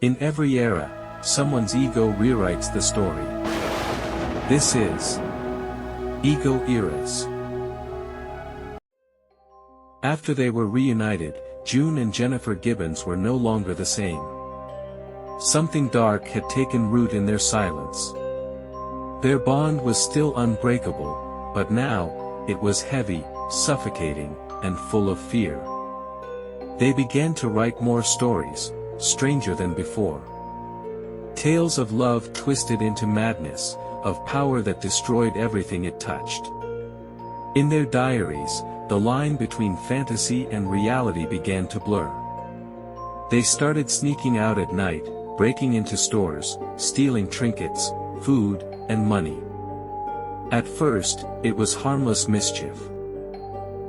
In every era, someone's ego rewrites the story. This is Ego Eras. After they were reunited, June and Jennifer Gibbons were no longer the same. Something dark had taken root in their silence. Their bond was still unbreakable, but now, it was heavy, suffocating, and full of fear. They began to write more stories, stranger than before. Tales of love twisted into madness, of power that destroyed everything it touched. In their diaries, the line between fantasy and reality began to blur. They started sneaking out at night, breaking into stores, stealing trinkets, food, and money. At first, it was harmless mischief.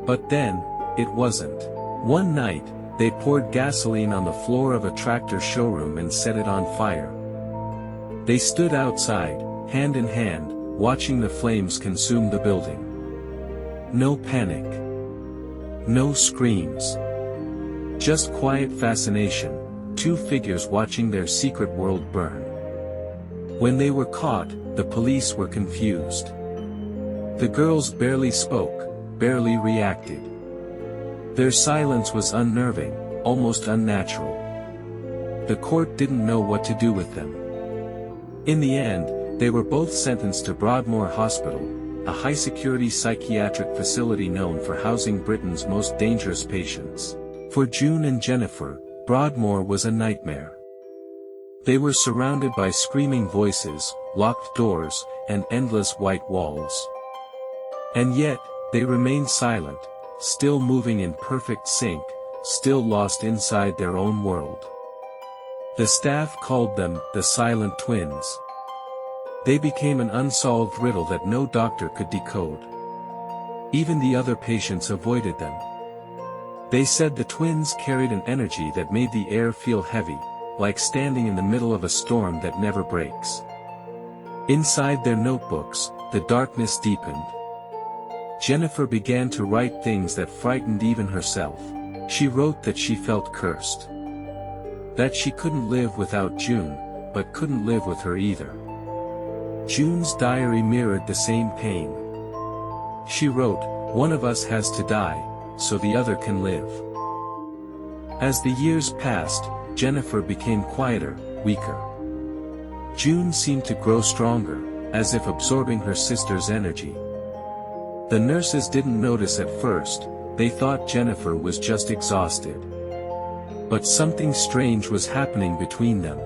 But then, it wasn't. One night, they poured gasoline on the floor of a tractor showroom and set it on fire. They stood outside, hand in hand, watching the flames consume the building. No panic. No screams. Just quiet fascination, two figures watching their secret world burn. When they were caught, the police were confused. The girls barely spoke, barely reacted. Their silence was unnerving, almost unnatural. The court didn't know what to do with them. In the end, they were both sentenced to Broadmoor Hospital, a high-security psychiatric facility known for housing Britain's most dangerous patients. For June and Jennifer, Broadmoor was a nightmare. They were surrounded by screaming voices, locked doors, and endless white walls. And yet, they remained silent, still moving in perfect sync, still lost inside their own world. The staff called them the Silent Twins. They became an unsolved riddle that no doctor could decode. Even the other patients avoided them. They said the twins carried an energy that made the air feel heavy, like standing in the middle of a storm that never breaks. Inside their notebooks, the darkness deepened. Jennifer began to write things that frightened even herself. She wrote that she felt cursed. That she couldn't live without June, but couldn't live with her either. June's diary mirrored the same pain. She wrote, "One of us has to die, so the other can live." As the years passed, Jennifer became quieter, weaker. June seemed to grow stronger, as if absorbing her sister's energy. The nurses didn't notice at first, they thought Jennifer was just exhausted. But something strange was happening between them.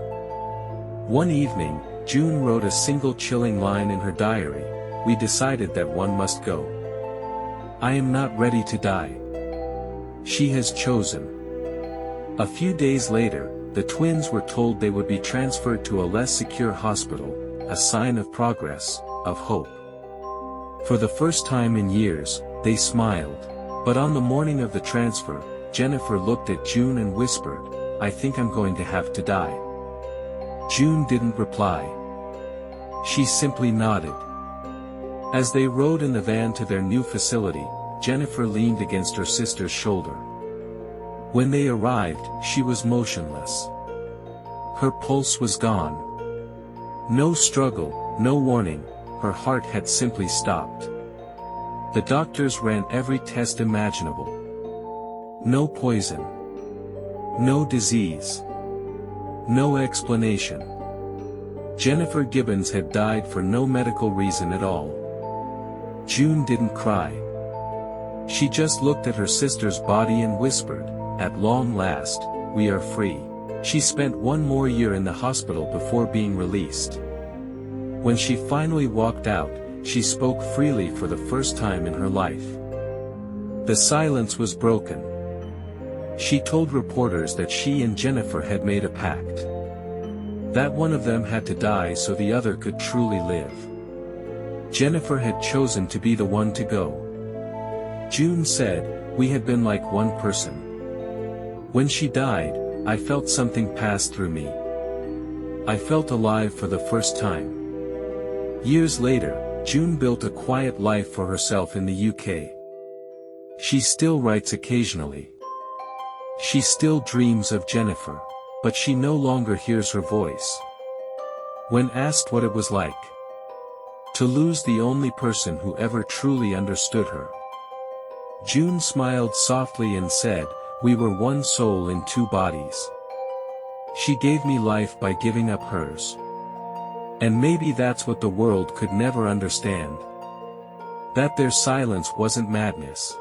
One evening, June wrote a single chilling line in her diary, "We decided that one must go. I am not ready to die. She has chosen." A few days later, the twins were told they would be transferred to a less secure hospital, a sign of progress, of hope. For the first time in years, they smiled. But on the morning of the transfer, Jennifer looked at June and whispered, "I think I'm going to have to die." June didn't reply. She simply nodded. As they rode in the van to their new facility, Jennifer leaned against her sister's shoulder. When they arrived, she was motionless. Her pulse was gone. No struggle, no warning, her heart had simply stopped. The doctors ran every test imaginable. No poison. No disease. No explanation. Jennifer Gibbons had died for no medical reason at all. June didn't cry. She just looked at her sister's body and whispered, "At long last, we are free." She spent one more year in the hospital before being released. When she finally walked out, she spoke freely for the first time in her life. The silence was broken. She told reporters that she and Jennifer had made a pact. That one of them had to die so the other could truly live. Jennifer had chosen to be the one to go. June said, "We had been like one person. When she died, I felt something pass through me. I felt alive for the first time." Years later, June built a quiet life for herself in the UK. She still writes occasionally. She still dreams of Jennifer. but she no longer hears her voice. When asked what it was like to lose the only person who ever truly understood her, June smiled softly and said, "We were one soul in two bodies. She gave me life by giving up hers. And maybe that's what the world could never understand. That their silence wasn't madness.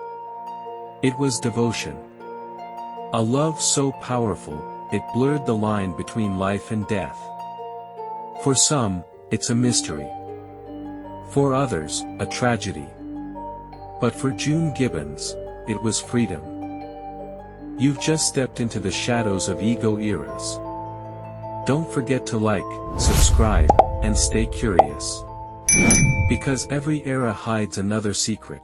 It was devotion. A love so powerful, it blurred the line between life and death. For some, it's a mystery. For others, a tragedy. But for June Gibbons, it was freedom. You've just stepped into the shadows of ego eras. Don't forget to like, subscribe, and stay curious. Because every era hides another secret.